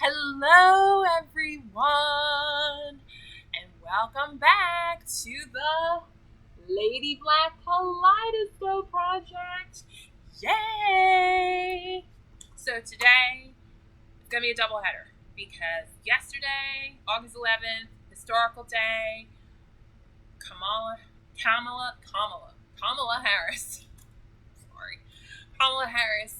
Hello, everyone, and welcome back to the Lady Black Kaleidoscope Project. Yay! So today, it's going to be a doubleheader because yesterday, August 11th, historical day, Kamala Harris, sorry, Kamala Harris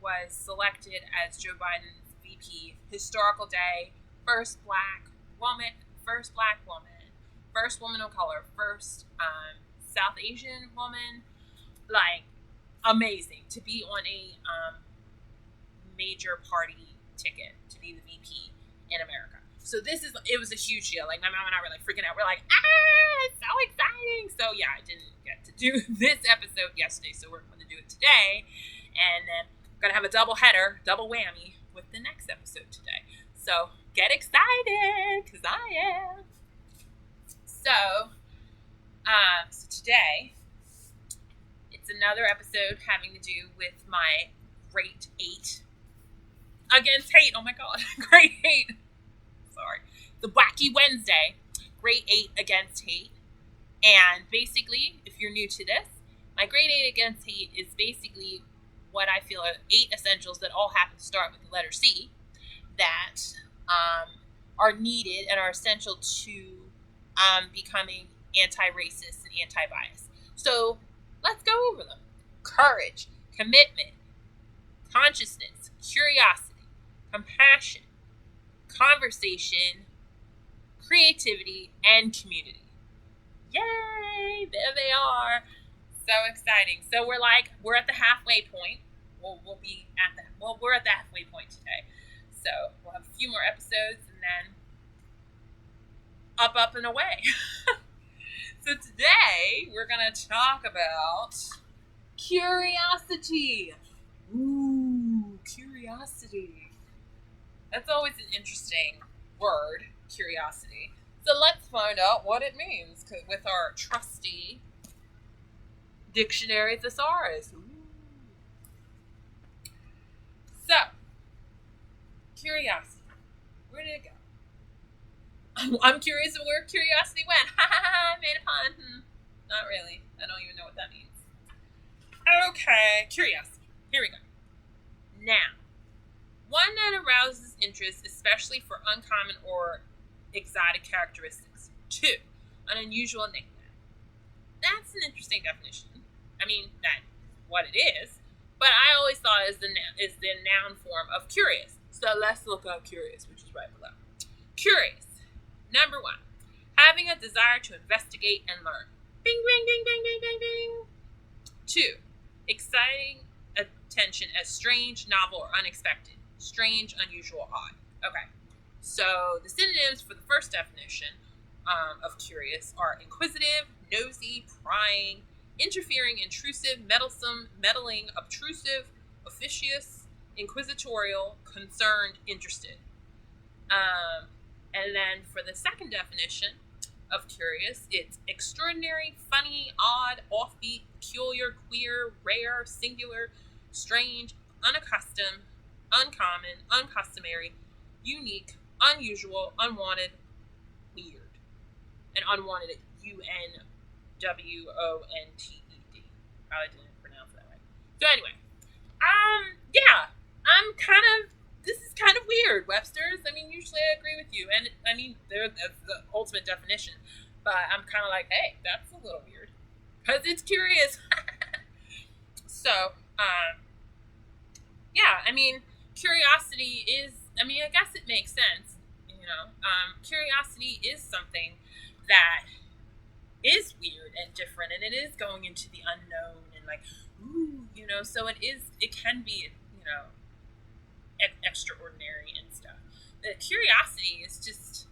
was selected as Joe Biden's VP. Historical day, first black woman, first woman of color, first South Asian woman. Like, amazing to be on a major party ticket to be the VP in America. So it was a huge deal. Like, my mom and I were like freaking out. We're like, it's so exciting. So yeah, I didn't get to do this episode yesterday, so we're going to do it today. And then I'm going to have a double header, double whammy with the next episode today. So get excited, because I am. So today, it's another episode having to do with my grade 8 against hate. Oh my God, grade 8. Sorry. The Wacky Wednesday, grade 8 against hate. And basically, if you're new to this, my grade 8 against hate is basically what I feel are 8 essentials that all happen to start with the letter C that are needed and are essential to becoming anti-racist and anti-bias. So let's go over them. Courage, commitment, consciousness, curiosity, compassion, conversation, creativity, and community. Yay! There they are. So exciting. So we're at the halfway point. We're at the halfway point today. So we'll have a few more episodes and then up and away. So today we're going to talk about curiosity. Ooh, curiosity. That's always an interesting word, curiosity. So let's find out what it means with our trusty dictionary thesaurus. Ooh. So, curiosity. Where did it go? I'm curious of where curiosity went. Ha ha ha, I made a pun. Not really. I don't even know what that means. Okay, curiosity. Here we go. Now, one that arouses interest, especially for uncommon or exotic characteristics. 2, an unusual nickname. That's an interesting definition. I mean, that's what it is. But I always thought it is the noun form of curious. So let's look up curious, which is right below. Curious. Number 1. Having a desire to investigate and learn. Bing, bing, bing, bing, bing, bing, bing. 2. Exciting attention as strange, novel, or unexpected. Strange, unusual, odd. Okay. So the synonyms for the first definition of curious are inquisitive, nosy, prying, interfering, intrusive, meddlesome, meddling, obtrusive, officious, inquisitorial, concerned, interested. And then for the second definition of curious, it's extraordinary, funny, odd, offbeat, peculiar, queer, rare, singular, strange, unaccustomed, uncommon, uncustomary, unique, unusual, unwanted, weird. And unwanted at UNWONTED. Probably didn't pronounce that right. So anyway, this is kind of weird, Webster's. I mean, usually I agree with you, and I mean, that's the ultimate definition. But I'm kind of like, hey, that's a little weird because it's curious. So, I mean, curiosity is. I mean, I guess it makes sense. Curiosity is something that is weird and different, and it is going into the unknown and like, ooh, so it can be, extraordinary and stuff. The curiosity is just,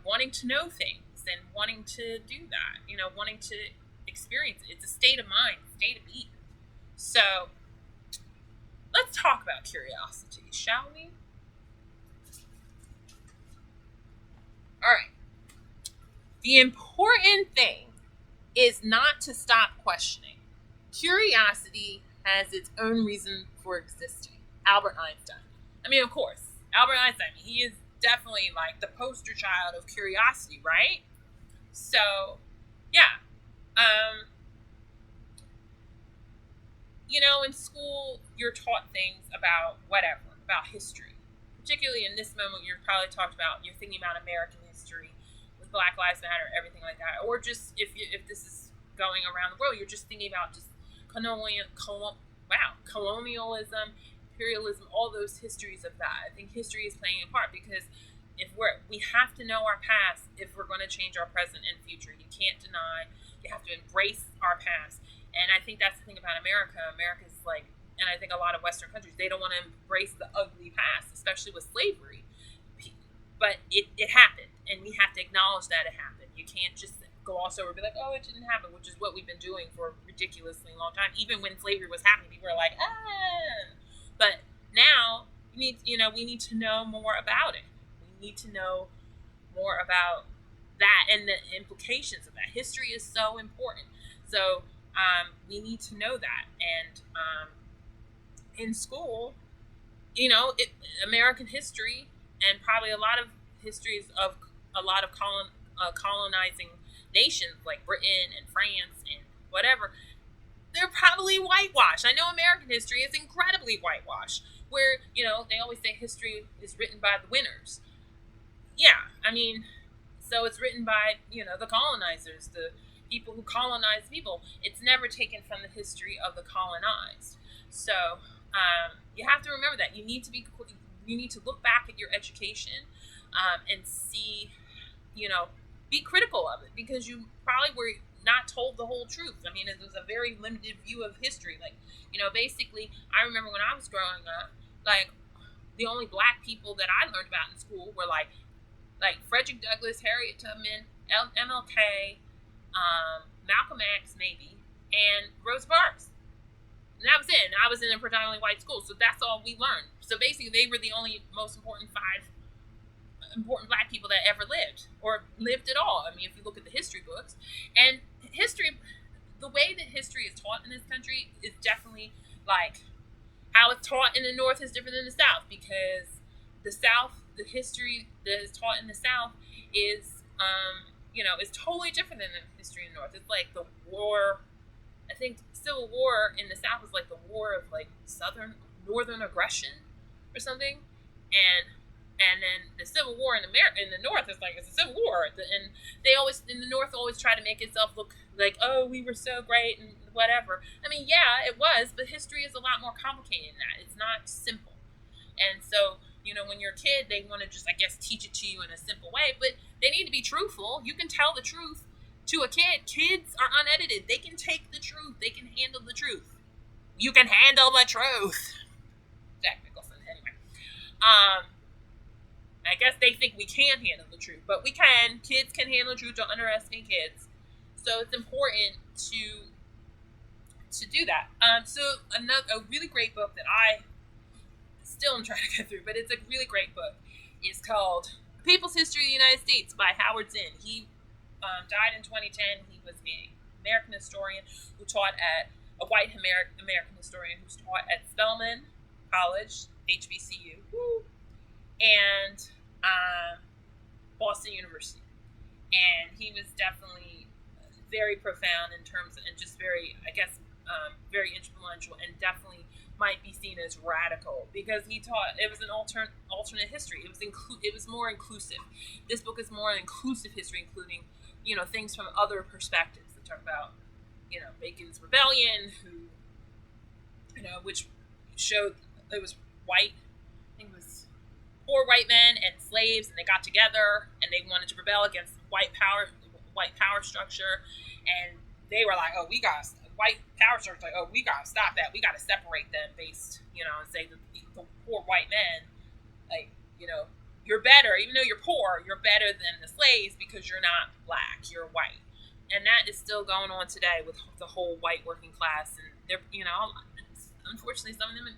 wanting to know things and wanting to do that, wanting to experience it. It's a state of mind, state of being. So let's talk about curiosity, shall we? All right. The important thing is not to stop questioning. Curiosity has its own reason for existing. Albert Einstein. I mean, of course, Albert Einstein, he is definitely like the poster child of curiosity, right? So, yeah. Um, in school, you're taught things about whatever, about history. Particularly in this moment, you're thinking about American history with Black Lives Matter, everything like that. Or just if this is going around the world, you're just thinking about just colonialism, imperialism, all those histories of that. I think history is playing a part because if we have to know our past if we're going to change our present and future. You can't deny. You have to embrace our past. And I think that's the thing about America. America's like, and I think a lot of Western countries, they don't want to embrace the ugly past, especially with slavery. But it happened, and we have to acknowledge that it happened. You can't just gloss over and be like, oh, it didn't happen, which is what we've been doing for a ridiculously long time. Even when slavery was happening, people were like, ah. But now, we need to know more about it. We need to know more about that and the implications of that. History is so important. So we need to know that. And in school, American history and probably a lot of histories of a lot of colonizing nations like Britain and France and whatever, they're probably whitewashed. I know American history is incredibly whitewashed, where, they always say history is written by the winners. Yeah, I mean, so it's written by, the colonizers, the people who colonize people. It's never taken from the history of the colonized. So you have to remember that you need to look back at your education and see, be critical of it because you probably were not told the whole truth. I mean, it was a very limited view of history. Like, basically, I remember when I was growing up, like the only black people that I learned about in school were like Frederick Douglass, Harriet Tubman, MLK, Malcolm X, maybe, and Rosa Parks. And that was it. And I was in a predominantly white school, so that's all we learned. So basically, they were the only most important five important black people that ever lived or lived at all. I mean, if you look at the history books, and history, the way that history is taught in this country is definitely like how it's taught in the North is different than the South because the South, the history that is taught in the South is, is totally different than the history in the North. It's like the war. I think Civil War in the South is like the war of like northern aggression or something, and then the Civil War in the North is like it's a civil war, and they always in the North always try to make itself look like, oh, we were so great and whatever. I mean, yeah, it was, but history is a lot more complicated than that. It's not simple, and so when you're a kid, they want to just I guess teach it to you in a simple way, but they need to be truthful. You can tell the truth to a kid. Kids are unedited. They can take the truth. They can handle the truth. You can handle the truth. Jack Nicholson. Anyway, I guess they think we can't handle the truth, but we can. Kids can handle the truth. Don't underestimate kids. So it's important to do that. So a really great book that I still am trying to get through, but it's a really great book. It's called People's History of the United States by Howard Zinn. He died in 2010. He was an American historian who taught at a white American historian who's taught at Spelman College, HBCU, and Boston University. And he was definitely very profound in terms of, and just very, I guess, very influential, and definitely might be seen as radical because he taught it was an alternate history. It was more inclusive. This book is more inclusive history, including things from other perspectives. They talk about Bacon's rebellion, which showed it was white. I think it was poor white men and slaves, and they got together and they wanted to rebel against white power structure, and they were like, oh, white power structure, like, oh, we gotta stop that. We gotta separate them based, and say the poor white men, like, you're better, even though you're poor, you're better than the slaves because you're not black, you're white. And that is still going on today with the whole white working class. And they're, unfortunately, some of them,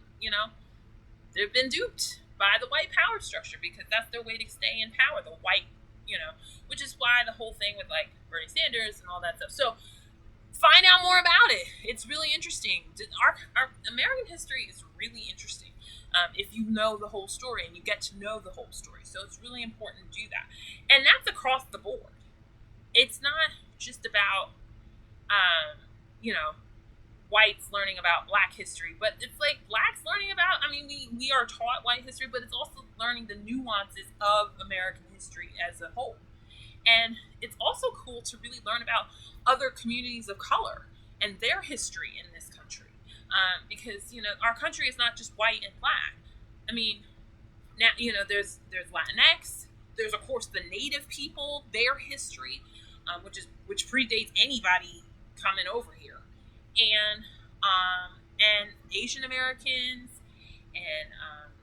they've been duped by the white power structure because that's their way to stay in power. The white, which is why the whole thing with like Bernie Sanders and all that stuff. So find out more about it. It's really interesting. Our American history is really interesting. if you know the whole story and you get to know the whole story. So it's really important to do that. And that's across the board. It's not just about, um, you know, whites learning about black history, but it's like blacks learning about, I mean, we are taught white history, but it's also learning the nuances of American history as a whole. And it's also cool to really learn about other communities of color and their history in this country. Because, our country is not just white and black. I mean, now, there's Latinx, there's, of course, the native people, their history, which predates anybody coming over here. And Asian Americans and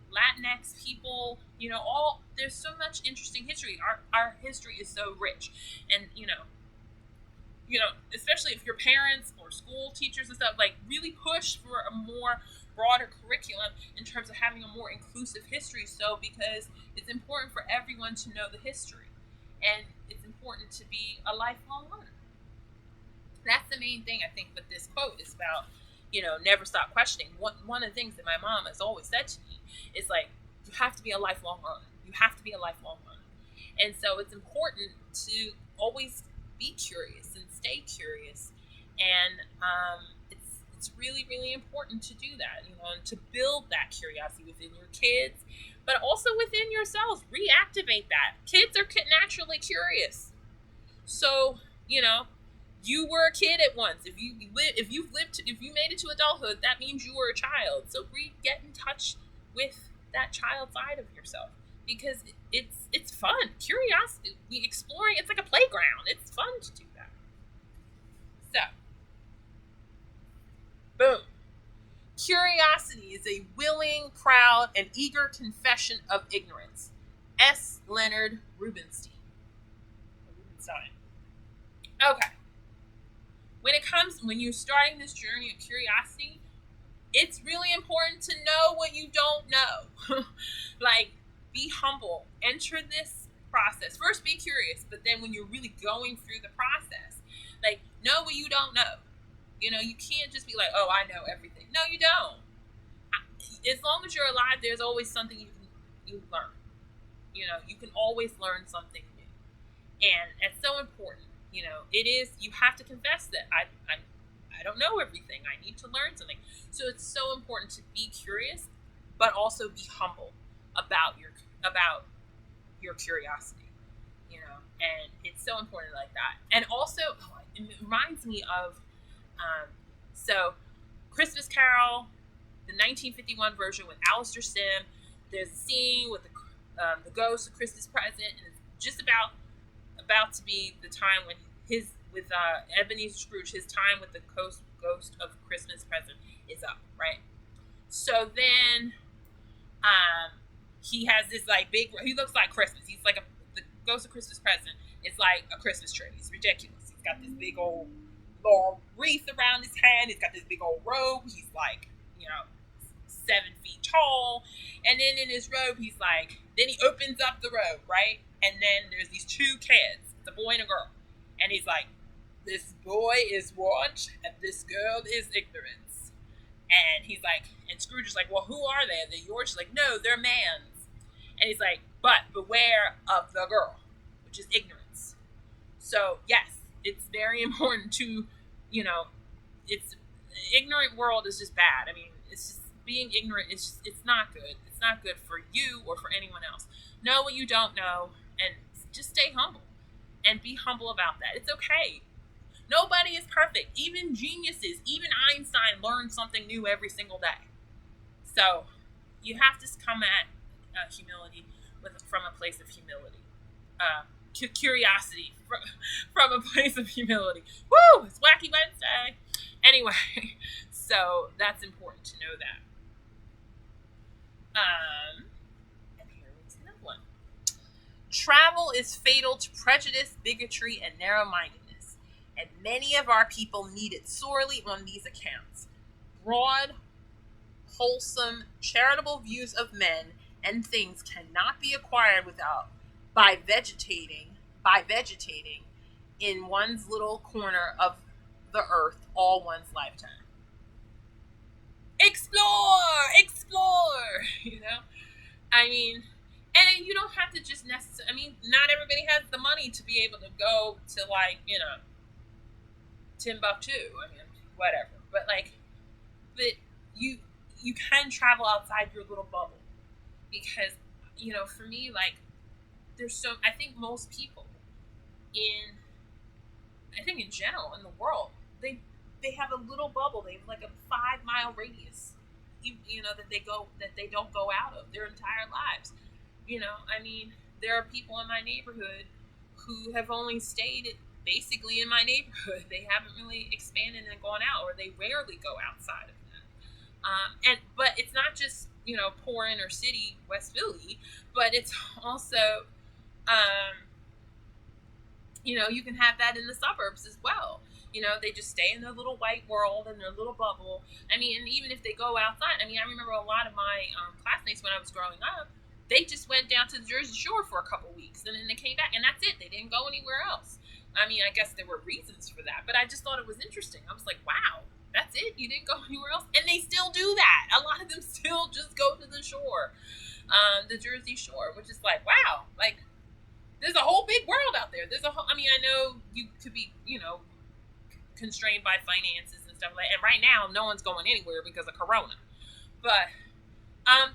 Latinx people, all there's so much interesting history. Our history is so rich, and especially if your parents or school teachers and stuff like really push for a more broader curriculum in terms of having a more inclusive history. So because it's important for everyone to know the history, and it's important to be a lifelong learner. That's the main thing I think with this quote is about, never stop questioning. One of the things that my mom has always said to me is like, you have to be a lifelong learner. You have to be a lifelong learner. And so it's important to always be curious and stay curious. And it's really, really important to do that, and to build that curiosity within your kids, but also within yourselves. Reactivate that. Kids are naturally curious. So, you were a kid at once. If you made it to adulthood, that means you were a child. So get in touch with that child side of yourself, because it's fun. Curiosity, exploring. It's like a playground. It's fun to do that. So, boom. Curiosity is a willing, proud, and eager confession of ignorance. S. Leonard Rubinstein. Okay. When you're starting this journey of curiosity, it's really important to know what you don't know. Like, be humble. Enter this process. First, be curious, but then when you're really going through the process, like, know what you don't know. You can't just be like, oh, I know everything. No, you don't. As long as you're alive, there's always something you learn. You can always learn something new. And it's so important. It is, you have to confess that I don't know everything. I need to learn something. So it's so important to be curious, but also be humble about your curiosity. And it's so important like that. And also, it reminds me of, so Christmas Carol, the 1951 version with Alistair Sim. There's a scene with the ghost of Christmas Present, and it's just about to be the time when Ebenezer Scrooge, his time with the ghost of Christmas Present is up, right? So then, he has this like big. He looks like Christmas. He's like the ghost of Christmas Present is like a Christmas tree. He's ridiculous. He's got this big old long wreath around his head. He's got this big old robe. He's like, 7 feet tall, and then in his robe, then he opens up the robe, right? And then there's these two kids, it's a boy and a girl, and he's like, this boy is want, and this girl is ignorance. And he's like, and Scrooge is like, well, who are they? Are they yours? She's like, no, they're man's. And he's like, but beware of the girl, which is ignorance. So yes, it's very important to, it's ignorant world is just bad. I mean, it's just being ignorant. It's not good. It's not good for you or for anyone else. Know what you don't know, and just stay humble, and be humble about that. It's okay. Nobody is perfect. Even geniuses, even Einstein learned something new every single day. So you have to come at humility from a place of humility. Curiosity from a place of humility. Woo! It's Wacky Wednesday. Anyway, so that's important to know that. And here is another one. Travel is fatal to prejudice, bigotry, and narrow-mindedness, and many of our people need it sorely on these accounts. Broad, wholesome, charitable views of men and things cannot be acquired by vegetating in one's little corner of the earth all one's lifetime. explore, you know? I mean, and you don't have to just necessarily, I mean, not everybody has the money to be able to go to, like, Timbuktu. I mean, whatever. But, like, but you, you can travel outside your little bubble because, for me, like, I think most people in, I think in general in the world, they have a little bubble. They have like a 5 mile radius, that they don't go out of their entire lives. I mean, there are people in my neighborhood who have only stayed basically in my neighborhood. They haven't really expanded and gone out, or they rarely go outside of that. But it's not just poor inner city West Philly, but it's also you can have that in the suburbs as well. They just stay in their little white world and their little bubble. I mean, and even if they go outside, I mean, I remember a lot of my classmates when I was growing up, they just went down to the Jersey Shore for a couple weeks and then they came back and that's it. They didn't go anywhere else. I mean, I guess there were reasons for that, but I just thought it was interesting. I was like, wow, that's it? You didn't go anywhere else? And they still do that. A lot of them still just go to the shore, the Jersey Shore, which is like, wow, like, there's a whole big world out there. I mean, I know you could be, constrained by finances and stuff like that. And right now, no one's going anywhere because of Corona. But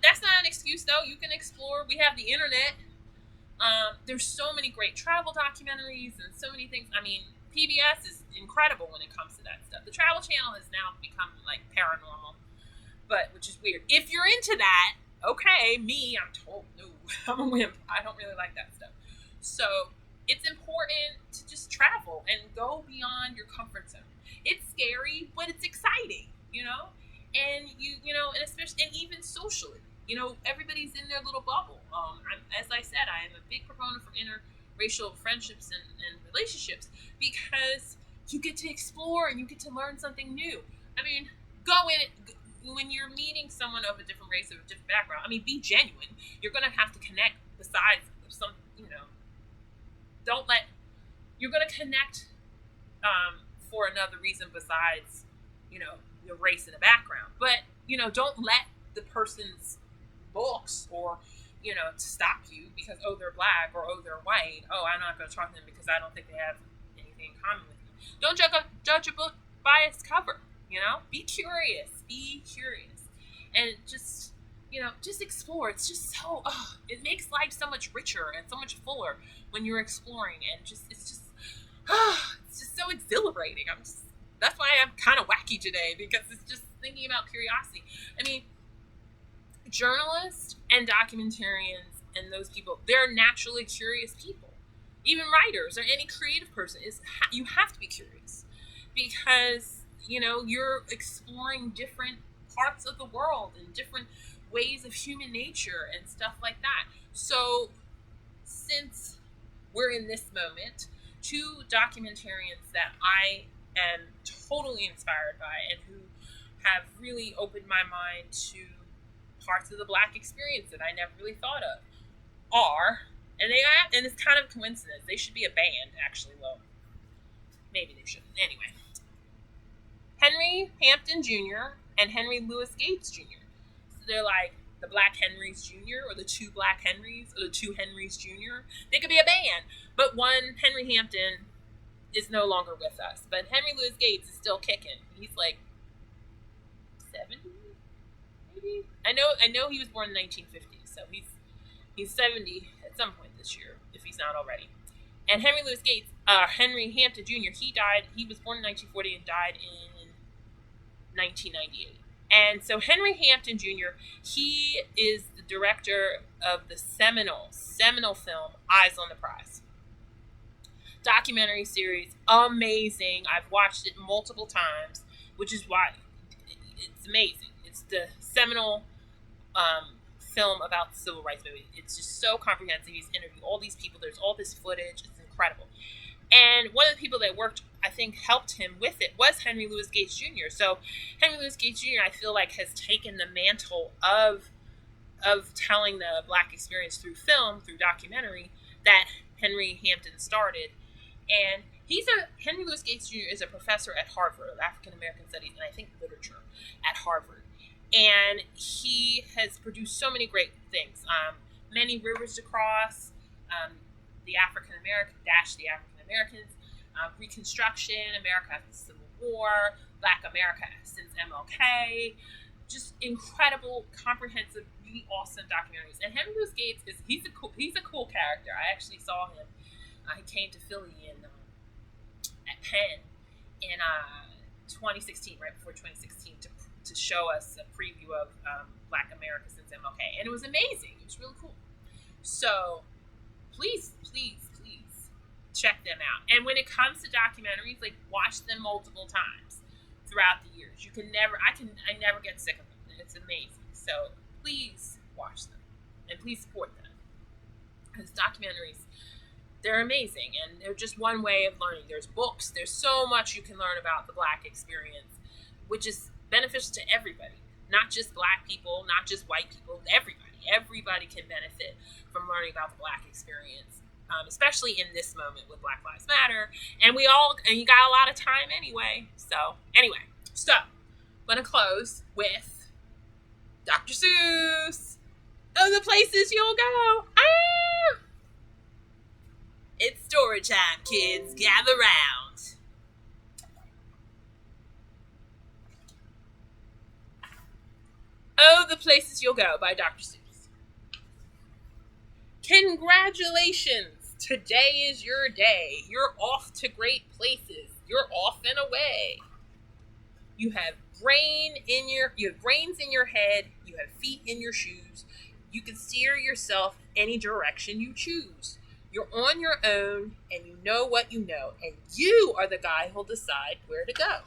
that's not an excuse, though. You can explore. We have the internet. There's so many great travel documentaries and so many things. I mean, PBS is incredible when it comes to that stuff. The Travel Channel has now become like paranormal, which is weird. If you're into that, okay, I'm told no. I'm a wimp. I don't really like that stuff. So it's important to just travel and go beyond your comfort zone. It's scary, but it's exciting, and and especially, and even socially, everybody's in their little bubble. As I said, I am a big proponent for interracial friendships and relationships because you get to explore and you get to learn something new. I mean, go in it. When you're meeting someone of a different race or a different background, I mean, be genuine. You're going to have to connect besides some, you're going to connect for another reason besides, your race and the background. But, don't let the person's looks or, stop you because, oh, they're black or, oh, they're white. Oh, I'm not going to talk to them because I don't think they have anything in common with me. Don't judge a book by its cover, Be curious. And just explore. It's just so, it makes life so much richer and so much fuller when you're exploring, and it's just so exhilarating. That's why I'm kind of wacky today, because it's just thinking about curiosity. I mean, journalists and documentarians and those people, they're naturally curious people. Even writers or any creative person you have to be curious because, you're exploring different parts of the world and different ways of human nature and stuff like that. So since we're in this moment, 2 documentarians that I am totally inspired by and who have really opened my mind to parts of the Black experience that I never really thought of and it's kind of a coincidence. They should be a band, actually. Well, maybe they shouldn't. Anyway, Henry Hampton Jr. and Henry Louis Gates Jr. So they're like the Black Henrys Jr. or the 2 Black Henrys or the 2 Henrys Jr. They could be a band, but one Henry Hampton is no longer with us. But Henry Louis Gates is still kicking. He's like 70, maybe. I know he was born in 1950, so he's 70 at some point this year, if he's not already. And Henry Louis Gates, Henry Hampton Jr., he was born in 1940 and died in 1998. And so Henry Hampton Jr., he is the director of the seminal film Eyes on the Prize. Documentary series, amazing. I've watched it multiple times, which is why it's amazing. It's the seminal film about the civil rights movement. It's just so comprehensive. He's interviewed all these people. There's all this footage. It's incredible. And one of the people that helped him with it was Henry Louis Gates Jr. So Henry Louis Gates Jr., I feel like, has taken the mantle of telling the Black experience through film, through documentary, that Henry Hampton started. And Henry Louis Gates Jr. is a professor at Harvard of African American Studies and I think literature at Harvard. And he has produced so many great things. Many Rivers to Cross, the African American dash the African Americans, Reconstruction, America after the Civil War, Black America since MLK. Just incredible, comprehensive, really awesome documentaries. And Henry Louis Gates he's a cool character. I actually saw him. He came to Philly at Penn in 2016, right before 2016, to show us a preview of Black America since MLK, and it was amazing. It was really cool. So please, please, please check them out. And when it comes to documentaries, like, watch them multiple times throughout the years. I never get sick of them. It's amazing. So please watch them and please support them, because documentaries, they're amazing, and they're just one way of learning. There's books. There's so much you can learn about the Black experience, which is beneficial to everybody, not just Black people, not just white people. Everybody can benefit from learning about the Black experience, especially in this moment with Black Lives Matter. And you got a lot of time anyway. So I'm gonna close with Dr. Seuss. Oh, the places you'll go. Ah! It's story time, kids. Gather round. Oh, the places you'll go by Dr. Seuss. Congratulations! Today is your day. You're off to great places. You're off and away. You have brains in your head. You have feet in your shoes. You can steer yourself any direction you choose. You're on your own, and you know what you know, and you are the guy who'll decide where to go.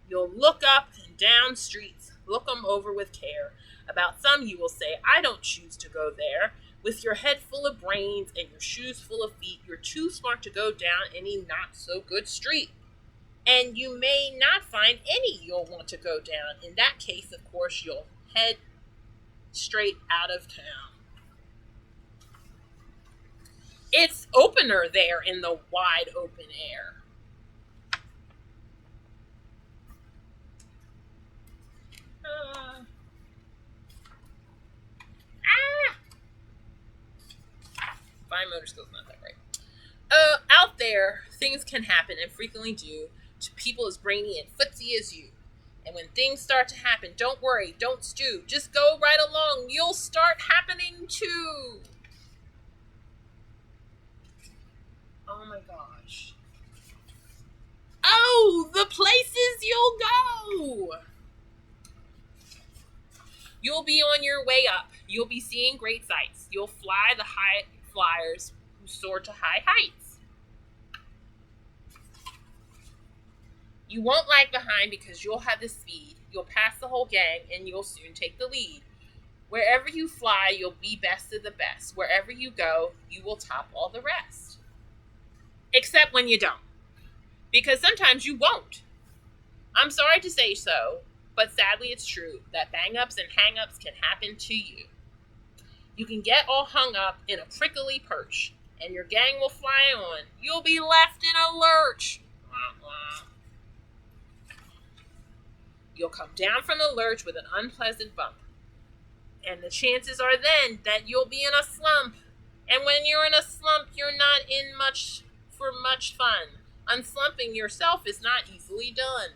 You'll look up and down streets, look them over with care. About some you will say, I don't choose to go there. With your head full of brains and your shoes full of feet, you're too smart to go down any not-so-good street. And you may not find any you'll want to go down. In that case, of course, you'll head straight out of town. It's opener there in the wide open air. Fine motor skills, not that great. Out there, things can happen, and frequently do, to people as brainy and footsie as you. And when things start to happen, don't worry, don't stew. Just go right along. You'll start happening too. Oh my gosh. Oh, the places you'll go. You'll be on your way up. You'll be seeing great sights. You'll fly the high flyers who soar to high heights. You won't lag behind because you'll have the speed. You'll pass the whole gang and you'll soon take the lead. Wherever you fly, you'll be best of the best. Wherever you go, you will top all the rest. Except when you don't. Because sometimes you won't. I'm sorry to say so, but sadly it's true that bang-ups and hang-ups can happen to you. You can get all hung up in a prickly perch, and your gang will fly on. You'll be left in a lurch. You'll come down from the lurch with an unpleasant bump. And the chances are then that you'll be in a slump. And when you're in a slump, you're not in much fun. Unslumping yourself is not easily done.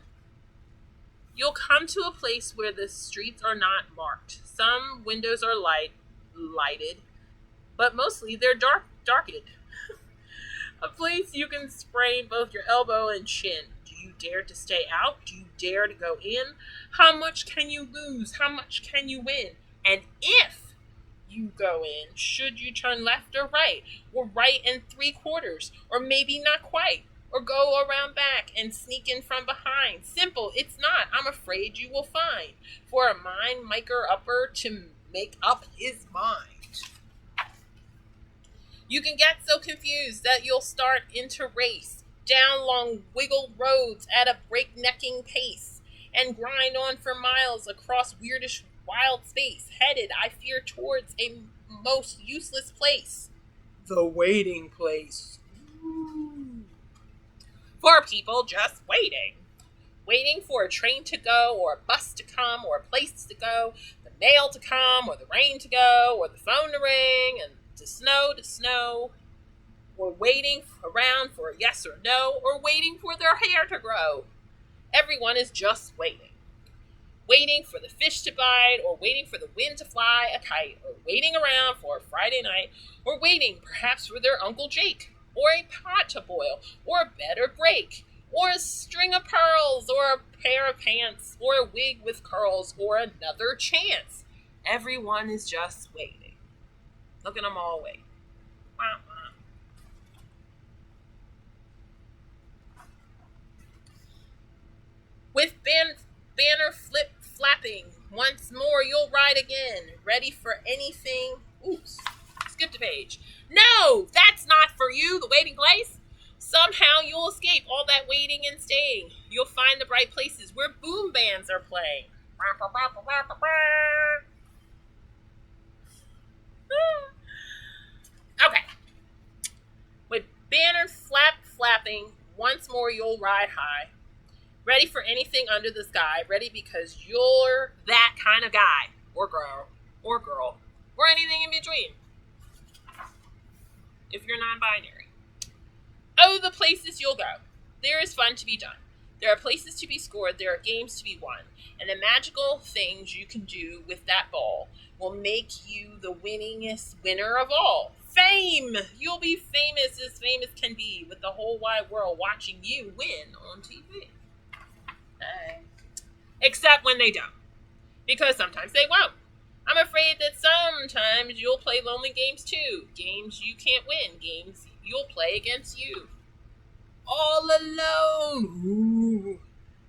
You'll come to a place where the streets are not marked. Some windows are lighted, but mostly they're darkened. A place you can sprain both your elbow and shin. Do you dare to stay out? Do you dare to go in? How much can you lose? How much can you win? And if you go in, should you turn left or right? Or right and 3/4? Or maybe not quite? Or go around back and sneak in from behind? Simple, it's not. I'm afraid you will find. For a mind maker upper to make up his mind. You can get so confused that you'll start into race down long wiggled roads at a breaknecking pace and grind on for miles across weirdish wild space, headed, I fear, towards a most useless place. The waiting place. For people just waiting. Waiting for a train to go, or a bus to come, or a place to go, the mail to come, or the rain to go, or the phone to ring, and to snow, or waiting around for a yes or no, or waiting for their hair to grow. Everyone is just waiting. Waiting for the fish to bite, or waiting for the wind to fly a kite, or waiting around for a Friday night, or waiting perhaps for their Uncle Jake, or a pot to boil, or a bed or break, or a string of pearls, or a pair of pants, or a wig with curls, or another chance. Everyone is just waiting. Look at them all wait. Wah, wah. With banner flapping, once more you'll ride again, ready for anything. Oops, skipped a page. No, that's not for you, the waiting place. Somehow you'll escape all that waiting and staying. You'll find the bright places where boom bands are playing. Okay. With banner flapping, once more you'll ride high. Ready for anything under the sky. Ready because you're that kind of guy, or girl, or anything in between, if you're non-binary. Oh, the places you'll go. There is fun to be done. There are places to be scored. There are games to be won. And the magical things you can do with that ball will make you the winningest winner of all. Fame! You'll be famous as famous can be, with the whole wide world watching you win on TV. Except when they don't. Because sometimes they won't. I'm afraid that sometimes you'll play lonely games too. Games you can't win. Games you'll play against you. All alone. Ooh.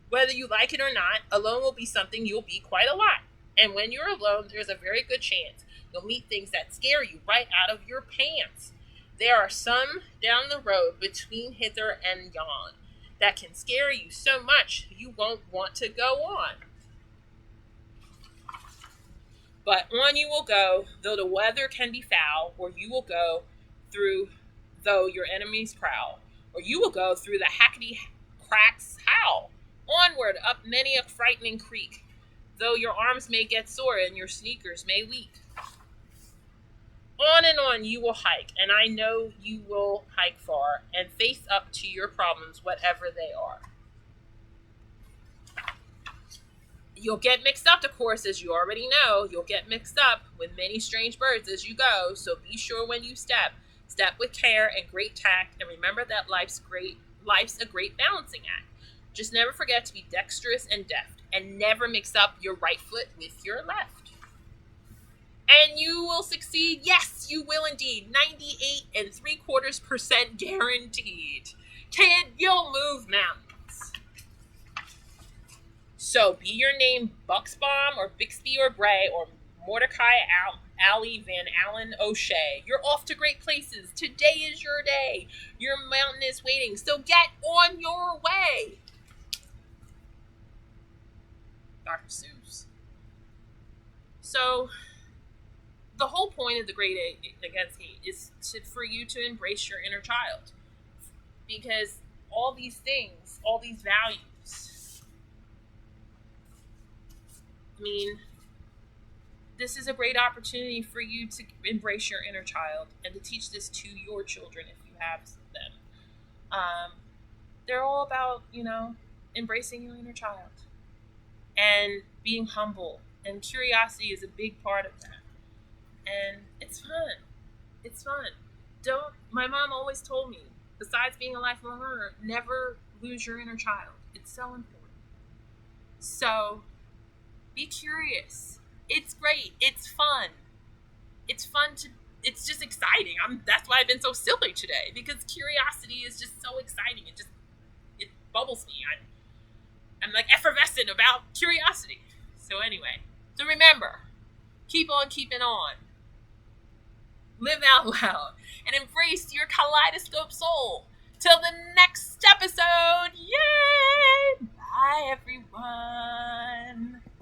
Whether you like it or not, alone will be something you'll be quite a lot. And when you're alone, there's a very good chance you'll meet things that scare you right out of your pants. There are some down the road between hither and yon that can scare you so much you won't want to go on. But on you will go, though the weather can be foul, or you will go through, though your enemies prowl, or you will go through the hackety cracks howl, onward up many a frightening creek, though your arms may get sore and your sneakers may leak. On and on you will hike, and I know you will hike far, and face up to your problems, whatever they are. You'll get mixed up, of course, as you already know. You'll get mixed up with many strange birds as you go, so be sure when you step with care and great tact, and remember that life's a great balancing act. Just never forget to be dexterous and deft, and never mix up your right foot with your left. And you will succeed. Yes, you will indeed. 98.75% guaranteed. Kid, you'll move mountains. So be your name Buxbaum or Bixby or Bray or Mordecai Alley Van Allen O'Shea. You're off to great places. Today is your day. Your mountain is waiting. So get on your way. Dr. Seuss. So the whole point of the Great Against Hate is for you to embrace your inner child. Because all these things, all these values, I mean, this is a great opportunity for you to embrace your inner child and to teach this to your children if you have them. They're all about, embracing your inner child and being humble. And curiosity is a big part of that. And it's fun. It's fun. My mom always told me, besides being a lifelong learner, never lose your inner child. It's so important. So, be curious. It's great. It's fun. It's just exciting. That's why I've been so silly today, because curiosity is just so exciting. It bubbles me. I'm like effervescent about curiosity. So anyway, so remember, keep on keeping on. Live out loud and embrace your kaleidoscope soul. Till the next episode. Yay! Bye, everyone.